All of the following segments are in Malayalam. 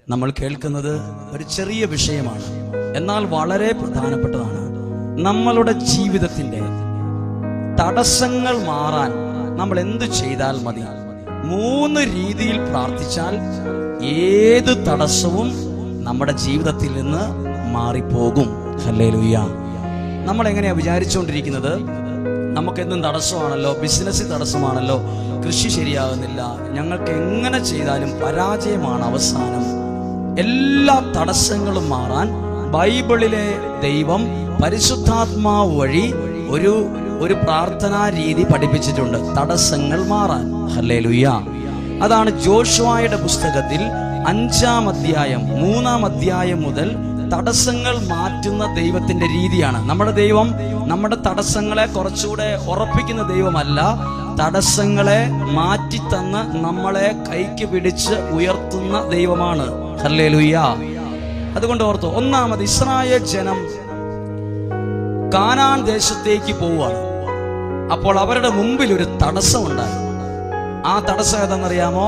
നമ്മൾ കേൾക്കുന്നത് ഒരു ചെറിയ വിഷയമാണ്, എന്നാൽ വളരെ പ്രധാനപ്പെട്ടതാണ്. നമ്മളുടെ ജീവിതത്തിൻ്റെ തടസ്സങ്ങൾ മാറാൻ നമ്മൾ എന്ത് ചെയ്താൽ മതി? 3 രീതിയിൽ പ്രാർത്ഥിച്ചാൽ ഏത് തടസ്സവും നമ്മുടെ ജീവിതത്തിൽ നിന്ന് മാറിപ്പോകും. ഹല്ലേലൂയ. നമ്മൾ എങ്ങനെയാ വിചാരിച്ചുകൊണ്ടിരിക്കുന്നത്? നമുക്കെന്തും തടസ്സമാണല്ലോ, ബിസിനസ് തടസ്സമാണല്ലോ, കൃഷി ശരിയാകുന്നില്ല, ഞങ്ങൾക്ക് എങ്ങനെ ചെയ്താലും പരാജയമാണ് അവസാനം. എല്ലാ തടസ്സങ്ങളും മാറാൻ ബൈബിളിലെ ദൈവം പരിശുദ്ധാത്മാവ് വഴി ഒരു പ്രാർത്ഥനാ രീതി പഠിപ്പിച്ചിട്ടുണ്ട്, തടസ്സങ്ങൾ മാറാൻ. ഹല്ലേലൂയ. അതാണ് ജോഷുവയുടെ പുസ്തകത്തിൽ 5-ാം അധ്യായം 3-ാം അധ്യായം മുതൽ തടസ്സങ്ങൾ മാറ്റുന്ന ദൈവത്തിന്റെ രീതിയാണ്. നമ്മുടെ ദൈവം നമ്മുടെ തടസ്സങ്ങളെ കുറച്ചുകൂടെ ഉറപ്പിക്കുന്ന ദൈവമല്ല, തടസ്സങ്ങളെ മാറ്റി തന്ന് നമ്മളെ കൈക്ക് പിടിച്ച് ഉയർത്തുന്ന ദൈവമാണ്. ഹല്ലേലൂയ. അതുകൊണ്ട് ഓർത്തു, ഒന്നാമത് ഇസ്രായേൽ ജനം കാനാൻ ദേശത്തേക്ക് പോവുകയാണ്. അപ്പോൾ അവരുടെ മുമ്പിൽ ഒരു തടസ്സമുണ്ടായി. ആ തടസ്സം ഏതെന്നറിയാമോ?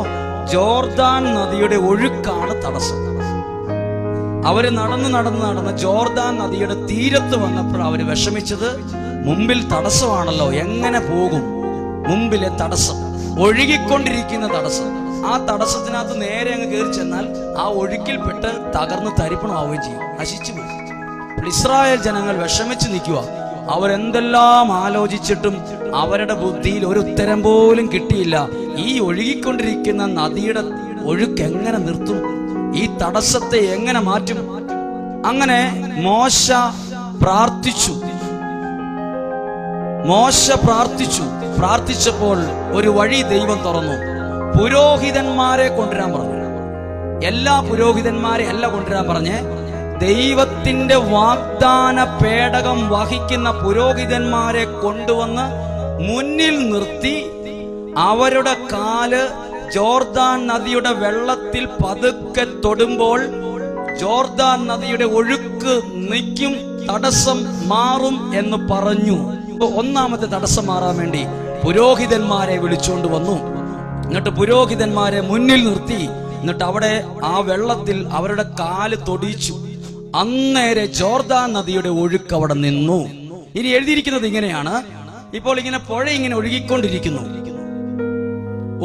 ജോർദാൻ നദിയുടെ ഒഴുക്കാണ് തടസ്സം. അവര് നടന്ന് ജോർദാൻ നദിയുടെ തീരത്ത് വന്നപ്പോൾ അവര് വിഷമിച്ചത്, മുമ്പിൽ തടസ്സമാണല്ലോ, എങ്ങനെ പോകും? മുമ്പിലെ തടസ്സം, ഒഴുകിക്കൊണ്ടിരിക്കുന്ന തടസ്സം. ആ തടസ്സത്തിനകത്ത് നേരെ അങ്ങ് കയറി ചെന്നാൽ ആ ഒഴുക്കിൽപ്പെട്ട് തകർന്ന് തരിപ്പണമാവുകയും ചെയ്യും, നശിച്ചു പോകും. ഇസ്രായേൽ ജനങ്ങൾ വിഷമിച്ച് നിൽക്കുക. അവരെന്തെല്ലാം ആലോചിച്ചിട്ടും അവരുടെ ബുദ്ധിയിൽ ഒരു ഉത്തരം പോലും കിട്ടിയില്ല. ഈ ഒഴുകിക്കൊണ്ടിരിക്കുന്ന നദിയുടെ ഒഴുക്ക് എങ്ങനെ നിർത്തും? ഈ തടസ്സത്തെ എങ്ങനെ മാറ്റും? അങ്ങനെ മോശ പ്രാർത്ഥിച്ചപ്പോൾ ഒരു വഴി ദൈവം തുറന്നു. പുരോഹിതന്മാരെ കൊണ്ടുവരാൻ പറഞ്ഞു. എല്ലാ പുരോഹിതന്മാരെ അല്ല കൊണ്ടുവരാൻ പറഞ്ഞ്, ദൈവത്തിന്റെ വാഗ്ദാന പേടകം വഹിക്കുന്ന പുരോഹിതന്മാരെ കൊണ്ടുവന്ന് മുന്നിൽ നിർത്തി അവരുടെ കാല് ജോർദാൻ നദിയുടെ വെള്ളത്തിൽ പതുക്കെ തൊടുമ്പോൾ ജോർദാൻ നദിയുടെ ഒഴുക്ക് നിൽക്കും, തടസ്സം മാറും എന്ന് പറഞ്ഞു. ഒന്നാമത്തെ തടസ്സം മാറാൻ വേണ്ടി പുരോഹിതന്മാരെ വിളിച്ചുകൊണ്ട് വന്നു. എന്നിട്ട് പുരോഹിതന്മാരെ മുന്നിൽ നിർത്തി, എന്നിട്ട് അവിടെ ആ വെള്ളത്തിൽ അവരുടെ കാല് തൊടിച്ചു. അന്നേരെ ജോർദാൻ നദിയുടെ ഒഴുക്ക് അവിടെ നിന്നു. ഇനി എഴുതിയിരിക്കുന്നത് ഇങ്ങനെയാണ്, ഇപ്പോൾ ഇങ്ങനെ പുഴ ഇങ്ങനെ ഒഴുകിക്കൊണ്ടിരിക്കുന്നു.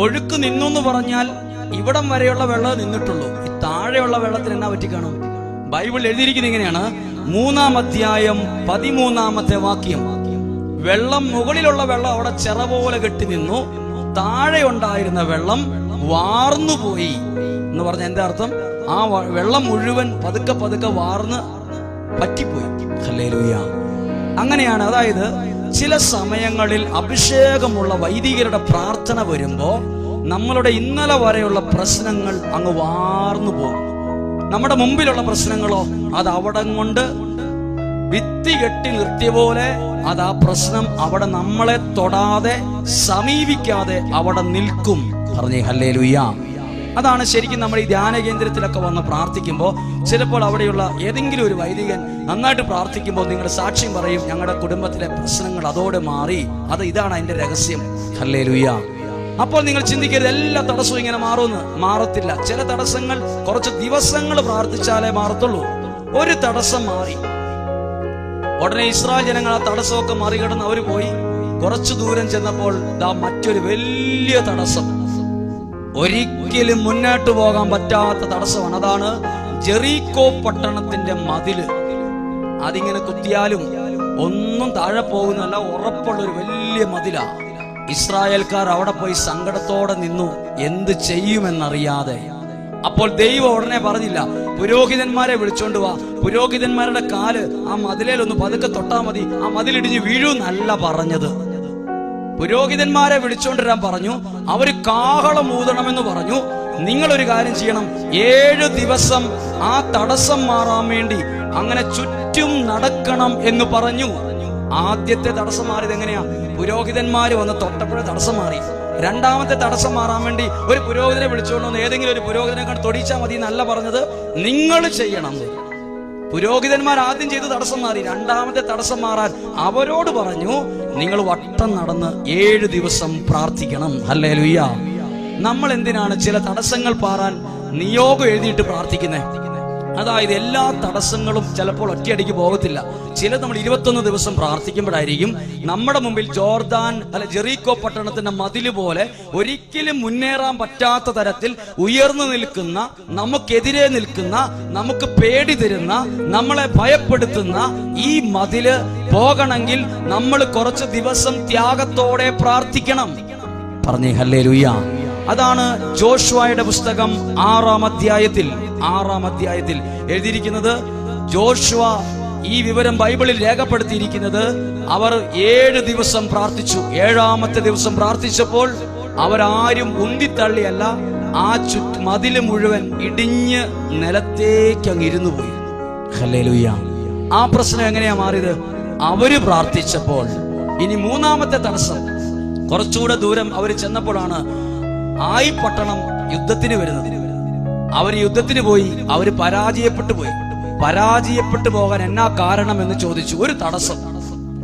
ഒഴുക്ക് നിന്നു എന്ന് പറഞ്ഞാൽ ഇവിടം വരെയുള്ള വെള്ളം നിന്നിട്ടുള്ളൂ. ഈ താഴെയുള്ള വെള്ളത്തിന് എന്നാ പറ്റിക്കാണും? ബൈബിൾ എഴുതിയിരിക്കുന്നത് ഇങ്ങനെയാണ്, 3-ാം അധ്യായം 13-ാമത്തെ വാക്യം. വെള്ളം, മുകളിലുള്ള വെള്ളം അവിടെ ചിറ പോലെ കെട്ടി നിന്നു, താഴെ ഉണ്ടായിരുന്ന വെള്ളം വാർന്നുപോയി എന്ന് പറഞ്ഞ എന്താ അർത്ഥം? ആ വെള്ളം മുഴുവൻ പതുക്കെ പതുക്കെ വാർന്ന് പറ്റിപ്പോയി. ഹല്ലേലൂയ. അങ്ങനെയാണ്. അതായത് ചില സമയങ്ങളിൽ അഭിഷേകമുള്ള വൈദികരുടെ പ്രാർത്ഥന വരുമ്പോ നമ്മളുടെ ഇന്നലെ വരെയുള്ള പ്രശ്നങ്ങൾ അങ്ങ് വാർന്നു പോകും. നമ്മുടെ മുമ്പിലുള്ള പ്രശ്നങ്ങളോ അത് അവിടം കൊണ്ട് ഭിത്തി കെട്ടി നിർത്തിയ പോലെ അത് ആ പ്രശ്നം അവിടെ നമ്മളെ തൊടാതെ സമീപിക്കാതെ അവിടെ നിൽക്കും. പറഞ്ഞേ ഹല്ലേലൂയ. അതാണ് ശരിക്കും നമ്മൾ ഈ ധ്യാന കേന്ദ്രത്തിലൊക്കെ വന്ന് പ്രാർത്ഥിക്കുമ്പോൾ ചിലപ്പോൾ അവിടെയുള്ള ഏതെങ്കിലും ഒരു വൈദികൻ നന്നായിട്ട് പ്രാർത്ഥിക്കുമ്പോൾ നിങ്ങൾ സാക്ഷ്യം പറയും, ഞങ്ങളുടെ കുടുംബത്തിലെ പ്രശ്നങ്ങൾ അതോടെ മാറി. ഇതാണ് അതിന്റെ രഹസ്യം. ഹല്ലേലൂയ. അപ്പോൾ നിങ്ങൾ ചിന്തിക്കരുത് എല്ലാ തടസ്സവും ഇങ്ങനെ മാറുമെന്ന്. മാറത്തില്ല. ചില തടസ്സങ്ങൾ കുറച്ച് ദിവസങ്ങൾ പ്രാർത്ഥിച്ചാലേ മാറത്തുള്ളൂ. ഒരു തടസ്സം മാറി ഉടനെ ഇസ്രായേൽ ജനങ്ങൾ ആ തടസ്സമൊക്കെ മറികടന്ന് അവർ പോയി. കുറച്ചു ദൂരം ചെന്നപ്പോൾ മറ്റൊരു വലിയ തടസ്സം, ഒരിക്കലും മുന്നോട്ട് പോകാൻ പറ്റാത്ത തടസ്സമാണ്. അതാണ് ജെറീക്കോ പട്ടണത്തിന്റെ മതില്. അതിങ്ങനെ കുത്തിയാലും ഒന്നും താഴെ പോകുന്നല്ല, ഉറപ്പുള്ള ഒരു വലിയ മതിലാ. ഇസ്രായേൽക്കാർ അവിടെ പോയി സങ്കടത്തോടെ നിന്നു, എന്ത് ചെയ്യുമെന്നറിയാതെ. അപ്പോൾ ദൈവം ഉടനെ പറഞ്ഞില്ല, പുരോഹിതന്മാരെ വിളിച്ചോണ്ട് വാ, പുരോഹിതന്മാരുടെ കാല് ആ മതിലേലൊന്ന് പതുക്കെ തൊട്ടാ മതി, ആ മതിലിടിഞ്ഞ് വീഴുന്നല്ല പറഞ്ഞത്. പുരോഹിതന്മാരെ വിളിച്ചോണ്ടിരാൻ പറഞ്ഞു. അവര് കാഹളം ഊതണമെന്ന് പറഞ്ഞു. നിങ്ങളൊരു കാര്യം ചെയ്യണം, 7 ദിവസം ആ തടസ്സം മാറാൻ വേണ്ടി അങ്ങനെ ചുറ്റും നടക്കണം എന്ന് പറഞ്ഞു. ആദ്യത്തെ തടസ്സം മാറിയത് എങ്ങനെയാ? പുരോഹിതന്മാര് വന്ന് തൊട്ടപ്പോഴേ തടസ്സം മാറി. രണ്ടാമത്തെ തടസ്സം മാറാൻ വേണ്ടി ഒരു പുരോഹിതനെ വിളിച്ചുകൊണ്ട് വന്ന് ഏതെങ്കിലും ഒരു പുരോഹിതനെ കണ്ട് തൊടിച്ചാൽ മതി എന്നല്ല പറഞ്ഞത്, നിങ്ങൾ ചെയ്യണം. പുരോഹിതന്മാർ ആദ്യം ചെയ്ത് തടസ്സം മാറി. രണ്ടാമത്തെ തടസ്സം മാറാൻ അവരോട് പറഞ്ഞു, നിങ്ങൾ വട്ടം നടന്ന് 7 ദിവസം പ്രാർത്ഥിക്കണം. ഹല്ലേലൂയ. നമ്മൾ എന്തിനാണ് ചില തടസ്സങ്ങൾ നിയോഗം എഴുതിയിട്ട് പ്രാർത്ഥിക്കുന്നേ. അതായത് എല്ലാ തടസ്സങ്ങളും ചിലപ്പോൾ ഒറ്റയടിക്ക് പോകത്തില്ല. ചിലത് നമ്മൾ 21 ദിവസം പ്രാർത്ഥിക്കുമ്പോഴായിരിക്കും നമ്മുടെ മുമ്പിൽ ജോർദാൻ ജെറീക്കോ പട്ടണത്തിന്റെ മതില് പോലെ ഒരിക്കലും മുന്നേറാൻ പറ്റാത്ത തരത്തിൽ ഉയർന്നു നിൽക്കുന്ന, നമുക്കെതിരെ നിൽക്കുന്ന, നമുക്ക് പേടി തരുന്ന, നമ്മളെ ഭയപ്പെടുത്തുന്ന ഈ മതില് പോകണമെങ്കിൽ നമ്മൾ കുറച്ച് ദിവസം ത്യാഗത്തോടെ പ്രാർത്ഥിക്കണം. പറഞ്ഞേ ഹല്ലേലൂയ. അതാണ് ജോഷുവയുടെ പുസ്തകം 6-ാം അധ്യായത്തിൽ എഴുതിയിരിക്കുന്നത്. ജോഷുവ ഈ വിവരം ബൈബിളിൽ രേഖപ്പെടുത്തിയിരിക്കുന്നത് അവർ 7 ദിവസം പ്രാർത്ഥിച്ചു. 7ാമത്തെ ദിവസം പ്രാർത്ഥിച്ചപ്പോൾ അവരാരും ഉന്തിത്തള്ളിയല്ല, ആ മതില് മുഴുവൻ ഇടിഞ്ഞ് നിലത്തേക്ക് അങ്ങ് ഇരുന്നു പോയി. ഹല്ലേലൂയ. ആ പ്രശ്നം എങ്ങനെയാ മാറിയത്? അവര് പ്രാർത്ഥിച്ചപ്പോൾ. ഇനി 3ാമത്തെ തടസ്സം, കുറച്ചുകൂടെ ദൂരം അവർ ചെന്നപ്പോഴാണ് ആയി പട്ടണം യുദ്ധത്തിന് വരുന്നത്. അവർ യുദ്ധത്തിന് പോയി, അവര് പരാജയപ്പെട്ടു പോകാൻ എന്നാ കാരണം എന്ന് ചോദിച്ചു. ഒരു തടസ്സം.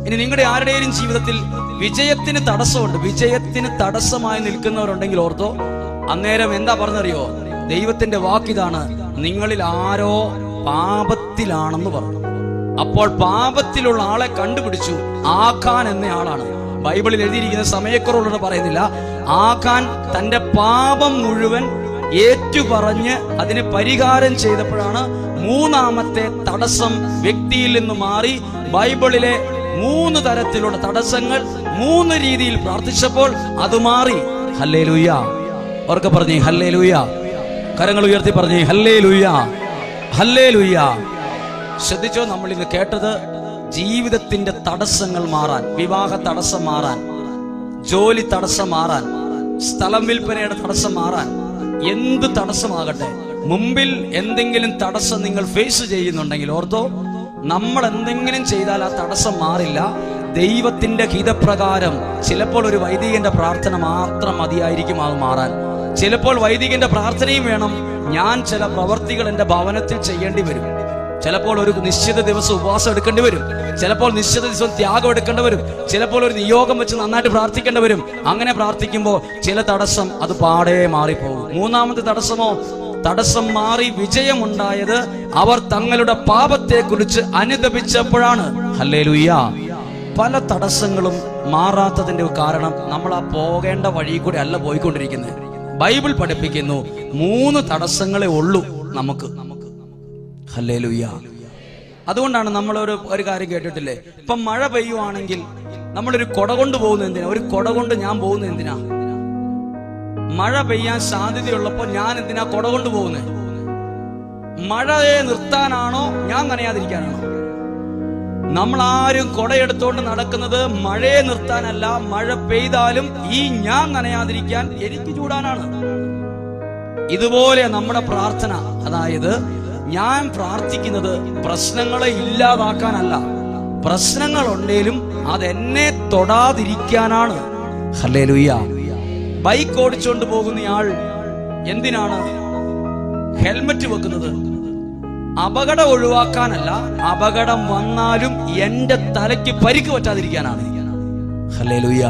ഇനി നിങ്ങളുടെ ആരുടെയും ജീവിതത്തിൽ വിജയത്തിന് തടസ്സമുണ്ട്, വിജയത്തിന് തടസ്സമായി നിൽക്കുന്നവരുണ്ടെങ്കിൽ ഓർത്തോ, അന്നേരം എന്താ പറഞ്ഞറിയോ? ദൈവത്തിന്റെ വാക്കിതാണ്, നിങ്ങളിൽ ആരോ പാപത്തിലാണെന്ന് പറഞ്ഞു. അപ്പോൾ പാപത്തിലുള്ള ആളെ കണ്ടുപിടിച്ചു. ആഖാൻ എന്ന ആളാണ്. ബൈബിളിൽ എഴുതിയിരിക്കുന്ന സമയക്കുറവുള്ളത് പറയുന്നില്ല. ആഖാൻ തന്റെ പാപം മുഴുവൻ ഏറ്റുപറഞ്ഞ് അതിന് പരിഹാരം ചെയ്തപ്പോഴാണ് 3ാമത്തെ തടസ്സം വ്യക്തിയിൽ നിന്ന് മാറി. ബൈബിളിലെ 3 തരത്തിലുള്ള തടസ്സങ്ങൾ 3 രീതിയിൽ പ്രാർത്ഥിച്ചപ്പോൾ അത് മാറി. ഹല്ലേലൂയ. ഓർക്കെ പറഞ്ഞേ ഹല്ലേലൂയ. കരങ്ങൾ ഉയർത്തി പറഞ്ഞേ ഹല്ലേലൂയ, ഹല്ലേലൂയ. ശ്രദ്ധിച്ചോ, നമ്മൾ ഇന്ന് കേട്ടത് ജീവിതത്തിന്റെ തടസ്സങ്ങൾ മാറാൻ, വിവാഹ തടസ്സം മാറാൻ, ജോലി തടസ്സം മാറാൻ, സ്ഥലം വിൽപ്പനയുടെ തടസ്സം മാറാൻ, എന്ത് തടസ്സമാകട്ടെ, മുമ്പിൽ എന്തെങ്കിലും തടസ്സം നിങ്ങൾ ഫേസ് ചെയ്യുന്നുണ്ടെങ്കിൽ ഓർത്തോ, നമ്മൾ എന്തെങ്കിലും ചെയ്താൽ ആ തടസ്സം മാറില്ല. ദൈവത്തിന്റെ ഹിതപ്രകാരം ചിലപ്പോൾ ഒരു വൈദികന്റെ പ്രാർത്ഥന മാത്രം മതിയായിരിക്കും അത് മാറാൻ. ചിലപ്പോൾ വൈദികന്റെ പ്രാർത്ഥനയും വേണം. ഞാൻ ചില പ്രവർത്തികൾ എന്റെ ഭവനത്തിൽ ചെയ്യേണ്ടി വരും. ചിലപ്പോൾ ഒരു നിശ്ചിത ദിവസം ഉപവാസം എടുക്കേണ്ടി വരും. ചിലപ്പോൾ നിശ്ചിത ദിവസം ത്യാഗം എടുക്കേണ്ടി വരും. ചിലപ്പോൾ ഒരു നിയോഗം വെച്ച് നന്നായിട്ട് പ്രാർത്ഥിക്കേണ്ടി വരും. അങ്ങനെ പ്രാർത്ഥിക്കുമ്പോൾ ചില തടസ്സം അത് പാടെ മാറിപ്പോകും. 3ാമത്തെ തടസ്സമോ, തടസ്സം മാറി വിജയമുണ്ടായത് അവർ തങ്ങളുടെ പാപത്തെ കുറിച്ച് അനുതപിച്ചപ്പോഴാണ്. ഹല്ലേലൂയ. പല തടസ്സങ്ങളും മാറാത്തതിന്റെ കാരണം നമ്മൾ ആ പോകേണ്ട വഴി കൂടെ അല്ല പോയിക്കൊണ്ടിരിക്കുന്നത്. ബൈബിൾ പഠിപ്പിക്കുന്നു 3 തടസ്സങ്ങളെ ഉള്ളൂ നമുക്ക്. ഹല്ലേലൂയ. അതുകൊണ്ടാണ് നമ്മൾ ഒരു കാര്യം കേട്ടിട്ടില്ലേ, ഇപ്പം മഴ പെയ്യുവാണെങ്കിൽ നമ്മളൊരു കൊട കൊണ്ട് പോകുന്നത് എന്തിനാ? ഒരു കൊട കൊണ്ട് ഞാൻ പോകുന്നത് എന്തിനാ? മഴ പെയ്യാൻ സാധ്യതയുള്ളപ്പോൾ ഞാൻ എന്തിനാ കൊട കൊണ്ട് പോകുന്നത്? മഴയെ നിർത്താനാണോ, ഞാൻ നനയാതിരിക്കാനാണോ? നമ്മളാരും കൊടയെടുത്തോണ്ട് നടക്കുന്നത് മഴയെ നിർത്താനല്ല, മഴ പെയ്താലും ഈ ഞാൻ നനയാതിരിക്കാൻ, എനിക്ക് ചൂടാനാണ്. ഇതുപോലെ നമ്മുടെ പ്രാർത്ഥന, അതായത് ഞാൻ പ്രാർത്ഥിക്കുന്നത് പ്രശ്നങ്ങളെ ഇല്ലാതാക്കാനല്ല, പ്രശ്നങ്ങൾ ഉണ്ടെങ്കിലും അതെന്നെ തൊടാതിരിക്കാനാണ്. ഹല്ലേലൂയ. ബൈക്ക് ഓടിച്ചുകൊണ്ട് പോകുന്നയാൾ എന്തിനാണ് ഹെൽമറ്റ് വെക്കുന്നത്? അപകടം ഒഴിവാക്കാനല്ല, അപകടം വന്നാലും എന്റെ തലയ്ക്ക് പരിക്ക് പറ്റാതിരിക്കാനാണ്. ഹല്ലേലൂയ.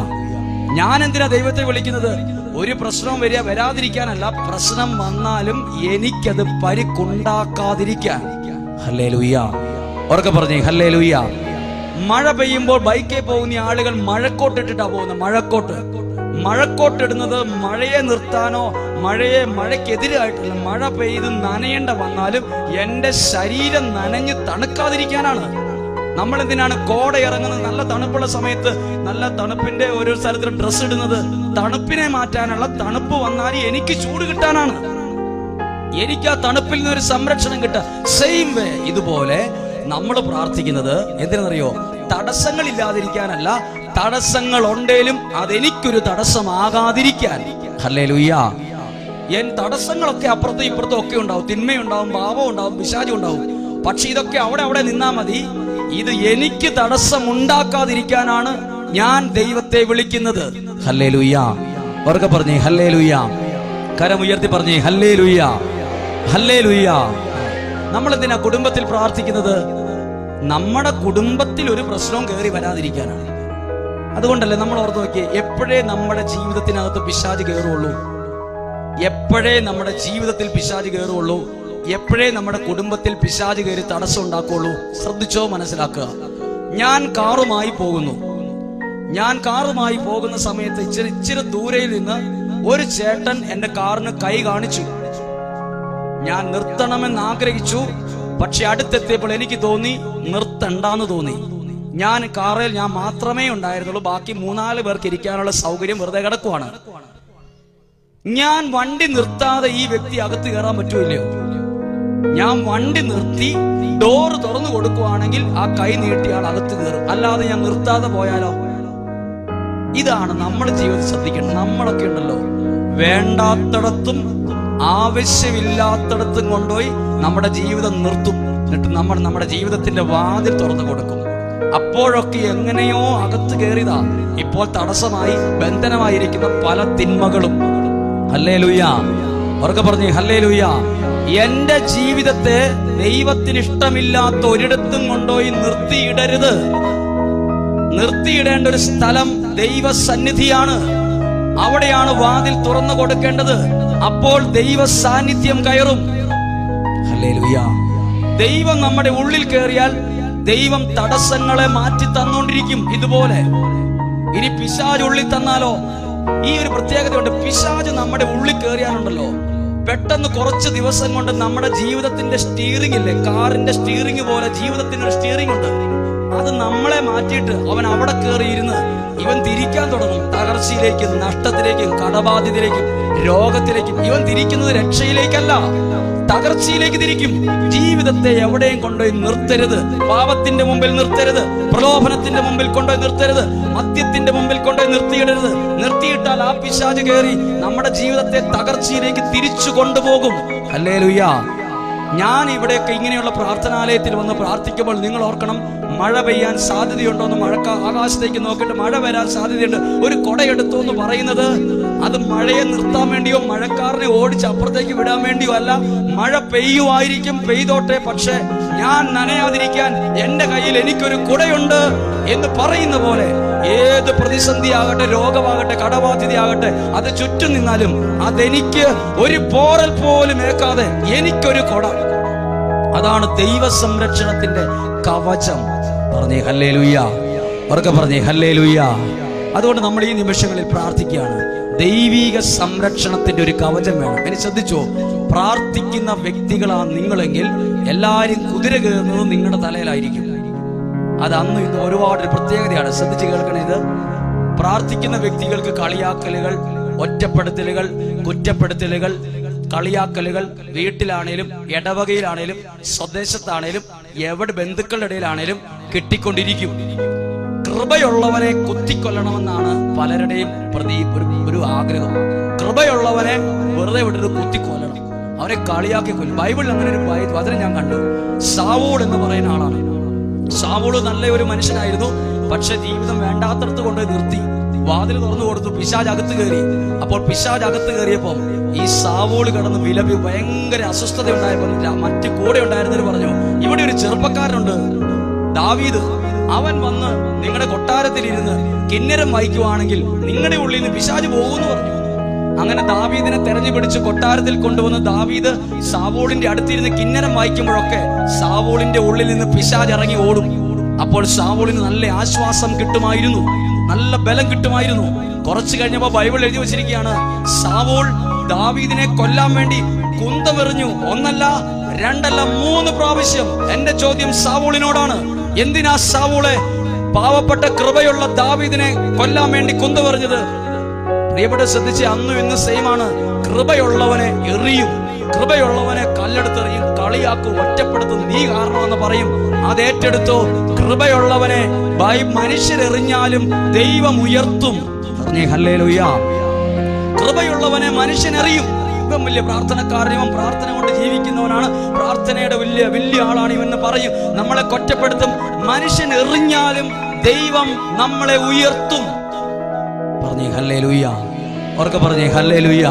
ഞാൻ എന്തിനാ ദൈവത്തെ വിളിക്കുന്നത്? ഒരു പ്രശ്നവും വരാതിരിക്കാനല്ല, പ്രശ്നം വന്നാലും എനിക്കത് പരിക്കുണ്ടാക്കാതിരിക്കാൻ. ഹല്ലേലൂയ. ഉറക്കെ പറഞ്ഞേ ഹല്ലേലൂയ. മഴ പെയ്യുമ്പോൾ ബൈക്കിൽ പോകുന്ന ആളുകൾ മഴക്കോട്ടിട്ടിട്ടാ പോകുന്നത്. മഴക്കോട്ടിടുന്നത് മഴയെ നിർത്താനോ മഴയ്ക്കെതിരായിട്ടല്ല. മഴ പെയ്ത് നനയേണ്ട വന്നാലും എന്റെ ശരീരം നനഞ്ഞ് തണുക്കാതിരിക്കാനാണ്. നമ്മൾ എന്തിനാണ് കോട ഇറങ്ങുന്നത്? നല്ല തണുപ്പുള്ള സമയത്ത് നല്ല തണുപ്പിന്റെ ഒരു സ്ഥലത്ത് ഡ്രസ്സ് ഇടുന്നത് തണുപ്പിനെ മാറ്റാനുള്ള, തണുപ്പ് വന്നാൽ എനിക്ക് ചൂട് കിട്ടാനാണ്, എനിക്ക് ആ തണുപ്പിൽ നിന്നൊരു സംരക്ഷണം കിട്ടുക. സെയിം വേ ഇതുപോലെ നമ്മൾ പ്രാർത്ഥിക്കുന്നത് എന്തിനെന്നറിയോ? തടസ്സങ്ങൾ ഇല്ലാതിരിക്കാനല്ല, തടസ്സങ്ങൾ ഉണ്ടേലും അതെനിക്കൊരു തടസ്സമാകാതിരിക്കാൻ. ഹല്ലേലൂയ. തടസ്സങ്ങളൊക്കെ അപ്പുറത്തും ഇപ്പുറത്തും ഒക്കെ ഉണ്ടാവും, തിന്മയുണ്ടാവും, പാപം ഉണ്ടാവും, പിശാചും ഉണ്ടാവും. പക്ഷെ ഇതൊക്കെ അവിടെ നിന്നാ മതി. ഇത് എനിക്ക് തടസ്സം ഉണ്ടാക്കാതിരിക്കാനാണ് ഞാൻ ദൈവത്തെ വിളിക്കുന്നത്. ഹല്ലേലൂയ. ഉറക്കെ പറഞ്ഞേ ഹല്ലേലൂയ. കരമുയർത്തി പറഞ്ഞേ ഹല്ലേലൂയ, ഹല്ലേലൂയ. നമ്മൾ എന്തിനാ കുടുംബത്തിൽ പ്രാർത്ഥിക്കുന്നത്? നമ്മുടെ കുടുംബത്തിൽ ഒരു പ്രശ്നവും കയറി വരാതിരിക്കാനാണ്. അതുകൊണ്ടല്ലേ നമ്മൾ ഓർത്ത് നോക്കിയേ, എപ്പോഴേ നമ്മുടെ ജീവിതത്തിനകത്ത് പിശാച് കയറുള്ളൂ? എപ്പോഴേ നമ്മുടെ ജീവിതത്തിൽ പിശാച് കയറുള്ളൂ, എപ്പോഴേ നമ്മുടെ കുടുംബത്തിൽ പിശാച് കയറി തടസ്സം ഉണ്ടാക്കുള്ളൂ. ശ്രദ്ധിച്ചോ, മനസ്സിലാക്കുക. ഞാൻ കാറുമായി പോകുന്ന സമയത്ത് ഇച്ചിരി ദൂരയിൽ നിന്ന് ഒരു ചേട്ടൻ എന്റെ കാറിന് കൈ കാണിച്ചു. ഞാൻ നിർത്തണമെന്ന് ആഗ്രഹിച്ചു. പക്ഷെ അടുത്തെത്തിയപ്പോൾ എനിക്ക് തോന്നി നിർത്തണ്ടെന്ന് തോന്നി. കാറിൽ ഞാൻ മാത്രമേ ഉണ്ടായിരുന്നുള്ളൂ. ബാക്കി 3-4 പേർക്ക് ഇരിക്കാനുള്ള സൗകര്യം വെറുതെ കിടക്കുവാണ്. ഞാൻ വണ്ടി നിർത്താതെ ഈ വ്യക്തി അകത്ത് കയറാൻ പറ്റൂല്ലയോ? ഞാൻ വണ്ടി നിർത്തി ഡോറ് തുറന്നു കൊടുക്കുവാണെങ്കിൽ ആ കൈ നീട്ടി ആൾ അകത്ത് കയറും. അല്ലാതെ ഞാൻ നിർത്താതെ പോയാലോ? ഇതാണ് നമ്മുടെ ജീവിതം ശ്രദ്ധിക്കണം. നമ്മളൊക്കെ ഉണ്ടല്ലോ, വേണ്ടാത്തടത്തും ആവശ്യമില്ലാത്തടത്തും കൊണ്ടുപോയി നമ്മുടെ ജീവിതം നിർത്തും. എന്നിട്ട് നമ്മുടെ ജീവിതത്തിന്റെ വാതിൽ തുറന്നു കൊടുക്കും. അപ്പോഴൊക്കെ എങ്ങനെയോ അകത്ത് കയറിയതാ ഇപ്പോൾ തടസ്സമായി ബന്ധനമായിരിക്കുന്ന പല തിന്മകളും. ഹല്ലേലൂയ, ഉറക്കെ പറഞ്ഞേ ഹല്ലേലൂയ. എന്റെ ജീവിതത്തെ ദൈവത്തിന് ഇഷ്ടമില്ലാത്ത ഒരിടത്തും കൊണ്ടുപോയി നിർത്തിയിടരുത്. നിർത്തിയിടേണ്ട ഒരു സ്ഥലം ദൈവസന്നിധിയാണ്. അവിടെയാണ് വാതിൽ തുറന്നു കൊടുക്കേണ്ടത്. അപ്പോൾ ദൈവ സാന്നിധ്യം കയറും. ഹല്ലേലൂയ. ദൈവം നമ്മുടെ ഉള്ളിൽ കയറിയാൽ ദൈവം തടസ്സങ്ങളെ മാറ്റി തന്നുകൊണ്ടിരിക്കും. ഇതുപോലെ ഇനി പിശാച് ഉള്ളിൽ തന്നാലോ? ഈ ഒരു പ്രത്യേകതയുണ്ട്. പിശാച് നമ്മുടെ ഉള്ളിൽ കയറിയാലുണ്ടല്ലോ, പെട്ടെന്ന് കുറച്ച് ദിവസം കൊണ്ട് നമ്മുടെ ജീവിതത്തിന്റെ സ്റ്റിയറിംഗ് ഇല്ലേ, കാറിന്റെ സ്റ്റിയറിംഗ് പോലെ ജീവിതത്തിന്റെ ഒരു സ്റ്റിയറിംഗ് ഉണ്ട്. അത് നമ്മളെ മാറ്റിയിട്ട് അവൻ അവിടെ കയറിയിരുന്ന് ഇവൻ തിരിക്കാൻ തുടങ്ങും. തകർച്ചയിലേക്കും നഷ്ടത്തിലേക്കും കടബാധ്യതയിലേക്കും രോഗത്തിലേക്കും. ഇവൻ തിരിക്കുന്നത് രക്ഷയിലേക്കല്ല, തകർച്ചയിലേക്ക് തിരിക്കും. ജീവിതത്തെ എവിടെയും കൊണ്ടുപോയി നിർത്തരുത്. പാപത്തിന്റെ മുമ്പിൽ നിർത്തരുത്, പ്രലോഭനത്തിന്റെ മുമ്പിൽ കൊണ്ടുപോയി നിർത്തരുത്, മദ്യത്തിന്റെ മുമ്പിൽ കൊണ്ടുപോയി നിർത്തിയിടരുത്. നിർത്തിയിട്ടാൽ ആ പിശാച് കയറി നമ്മുടെ ജീവിതത്തെ തകർച്ചയിലേക്ക് തിരിച്ചു കൊണ്ടുപോകും. ഹല്ലേലൂയ. ഞാൻ ഇവിടെയൊക്കെ ഇങ്ങനെയുള്ള പ്രാർത്ഥനാലയത്തിൽ വന്ന് പ്രാർത്ഥിക്കുമ്പോൾ നിങ്ങൾ ഓർക്കണം, മഴ പെയ്യാൻ സാധ്യതയുണ്ടോ എന്ന് ആകാശത്തേക്ക് നോക്കിയിട്ട് മഴ വരാൻ സാധ്യതയുണ്ട്, ഒരു കുടയെടുത്തു എന്ന് പറയുന്നത് അത് മഴയെ നിർത്താൻ വേണ്ടിയോ മഴക്കാരനെ ഓടിച്ച് അപ്പുറത്തേക്ക് വിടാൻ വേണ്ടിയോ അല്ല. മഴ പെയ്യുമായിരിക്കും, പെയ്തോട്ടെ, പക്ഷെ ഞാൻ നനയാതിരിക്കാൻ എന്റെ കയ്യിൽ എനിക്കൊരു കുടയുണ്ട് എന്ന് പറയുന്ന പോലെ ഏത് പ്രതിസന്ധി ആകട്ടെ, രോഗമാകട്ടെ, കടബാധ്യതയാകട്ടെ, അത് ചുറ്റും നിന്നാലും അതെനിക്ക് ഒരു പോറൽ പോലും ഏക്കാതെ എനിക്കൊരു കുട. അതാണ് ദൈവ സംരക്ഷണത്തിന്റെ കവചം. പറഞ്ഞേ ഹല്ലേലൂയ, ഉറക്കെ പറഞ്ഞേ ഹല്ലേലൂയ. അതുകൊണ്ട് നമ്മൾ ഈ നിമിഷങ്ങളിൽ പ്രാർത്ഥിക്കുകയാണ്, ദൈവിക സംരക്ഷണത്തിന്റെ ഒരു കവചം വേണം. ഇനി ശ്രദ്ധിച്ചോ, പ്രാർത്ഥിക്കുന്ന വ്യക്തികളാണ് നിങ്ങളെങ്കിൽ എല്ലാരും കുതിര കയറുന്നത് നിങ്ങളുടെ തലയിലായിരിക്കും. അത് അന്ന് ഇന്ന് ഒരുപാട് പ്രത്യേകതയാണ്. ശ്രദ്ധിച്ച് കേൾക്കണേ. ഇത് പ്രാർത്ഥിക്കുന്ന വ്യക്തികൾക്ക് കളിയാക്കലുകൾ, ഒറ്റപ്പെടുത്തലുകൾ, കുറ്റപ്പെടുത്തലുകൾ, കളിയാക്കലുകൾ വീട്ടിലാണേലും ഇടവകയിലാണേലും സ്വദേശത്താണേലും എവിടെ ബന്ധുക്കളുടെ ഇടയിലാണേലും കിട്ടിക്കൊണ്ടിരിക്കും. കൃപയുള്ളവനെ കുത്തിക്കൊല്ലണമെന്നാണ് പലരുടെയും ഒരു ആഗ്രഹം. കൃപയുള്ളവനെ വെറുതെ വിട്ടിട്ട് കുത്തിക്കൊല്ലണം, അവരെ കളിയാക്കി കൊല്ലും. ബൈബിളിൽ അങ്ങനെ ഒരു വചനം ഞാൻ കണ്ടു. സാവൂൾ എന്ന് പറയുന്ന ആളാണ്. സാവൂള് നല്ല ഒരു മനുഷ്യനായിരുന്നു, പക്ഷെ ജീവിതം വേണ്ടാത്തടത്ത് കൊണ്ട് നിർത്തി. വാതിൽ തുറന്നു കൊടുത്തു, പിശാച് അകത്ത് കയറി. അപ്പോൾ പിശാച് അകത്ത് കയറിയപ്പോൾ ഈ സാവൂള് കിടന്ന് വിലപി ഭയങ്കര അസ്വസ്ഥത ഉണ്ടായപ്പോൾ മറ്റു കൂടെ ഉണ്ടായിരുന്നവർ പറഞ്ഞു, ഇവിടെ ഒരു ചെറുപ്പക്കാരനുണ്ട് ദാവീദ്, അവൻ വന്ന് നിങ്ങളുടെ കൊട്ടാരത്തിലിരുന്ന് കിന്നരം വായിക്കുവാണെങ്കിൽ നിങ്ങളുടെ ഉള്ളിൽ നിന്ന് പിശാച് പോകുമെന്ന് പറഞ്ഞു. അങ്ങനെ ദാവീദിനെ തെരഞ്ഞു പിടിച്ച് കൊട്ടാരത്തിൽ കൊണ്ടുവന്ന് ദാവീദ് സാവൂളിന്റെ അടുത്തിരുന്ന് കിന്നരം വായിക്കുമ്പോഴൊക്കെ സാവൂളിന്റെ ഉള്ളിൽ നിന്ന് പിശാച് ഇറങ്ങി ഓടും. അപ്പോൾ സാവൂളിന് നല്ല ആശ്വാസം കിട്ടുമായിരുന്നു, നല്ല ബലം കിട്ടുമായിരുന്നു. കുറച്ചു കഴിഞ്ഞപ്പോ ബൈബിൾ എഴുതി വെച്ചിരിക്കുകയാണ്, സാവൂൾ ദാവീദിനെ കൊല്ലാൻ വേണ്ടി കുന്തമെറിഞ്ഞു. 1 അല്ല 2 അല്ല 3 പ്രാവശ്യം. എന്റെ ചോദ്യം സാവൂളിനോടാണ്, എന്തിനാ സാവൂളെ പാവപ്പെട്ട കൃപയുള്ള ദാവീദിനെ കൊല്ലാൻ വേണ്ടി കുന്തമെറിഞ്ഞത്? പ്രിയപ്പെട്ട ശ്രദ്ധിച്ച്, അന്നും ഇന്ന് സെയിമാണ്. കൃപയുള്ളവനെ എറിയും, കൃപയുള്ളവനെ കല്ലെടുത്തെറിയും, കളിയാക്കും, ഒറ്റപ്പെടുത്തും. നീ കാരണമെന്ന് പറയും. അത് ഏറ്റെടുത്തോ. കൃപയുള്ളവനെ മനുഷ്യരെറിഞ്ഞാലും ദൈവം ഉയർത്തും. പറഞ്ഞേ ഹല്ലേലൂയ. കൃപയുള്ളവനെ മനുഷ്യനെറിയും. ഇവൻ വലിയ പ്രാർത്ഥനക്കാരൻ, ഇവൻ പ്രാർത്ഥന കൊണ്ട് ജീവിക്കുന്നവനാണ്, പ്രാർത്ഥനയുടെ വലിയ ആളാണ് ഇവന്ന് പറയും. നമ്മളെ കൊറ്റപ്പെടുത്തും. മനുഷ്യൻ എറിഞ്ഞാലും ദൈവം നമ്മളെ ഉയർത്തും. പറഞ്ഞേ ഹല്ലേലൂയ, ഉറക്കെ പറഞ്ഞേ ഹല്ലേലൂയ.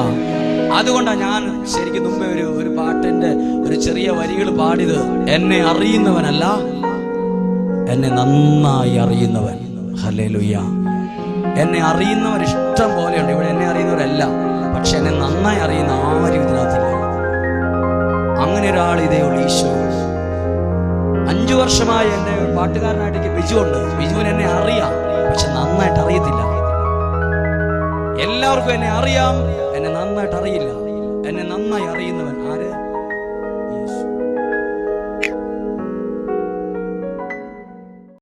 അതുകൊണ്ടാണ് ഞാൻ ശരിക്കും മുമ്പേ ഒരു പാട്ടിന്റെ ഒരു ചെറിയ വരികൾ പാടിയത്. എന്നെ അറിയുന്നവനല്ല, എന്നെ നന്നായി അറിയുന്നവൻ. ഹല്ലേലൂയ. എന്നെ അറിയുന്നവർ ഇഷ്ടം പോലെയുണ്ട് ഇവിടെ. എന്നെ അറിയുന്നവരല്ല, പക്ഷെ എന്നെ നന്നായി അറിയുന്ന ആരും ഇതിനകത്തില്ല. അങ്ങനെ ഒരാൾ ഇതേ ഉള്ളൂ, ഈശോ. 5 വർഷമായി എൻ്റെ പാട്ടുകാരനായിട്ട് ബിജു ഉണ്ട്. ബിജുവിന് എന്നെ അറിയാം, പക്ഷെ നന്നായിട്ട് അറിയത്തില്ല. എല്ലാവർക്കും എന്നെ അറിയാം, എന്നെ നന്നായിട്ട് അറിയില്ല. എന്നെ നന്നായി അറിയുന്നവൻ ആര്?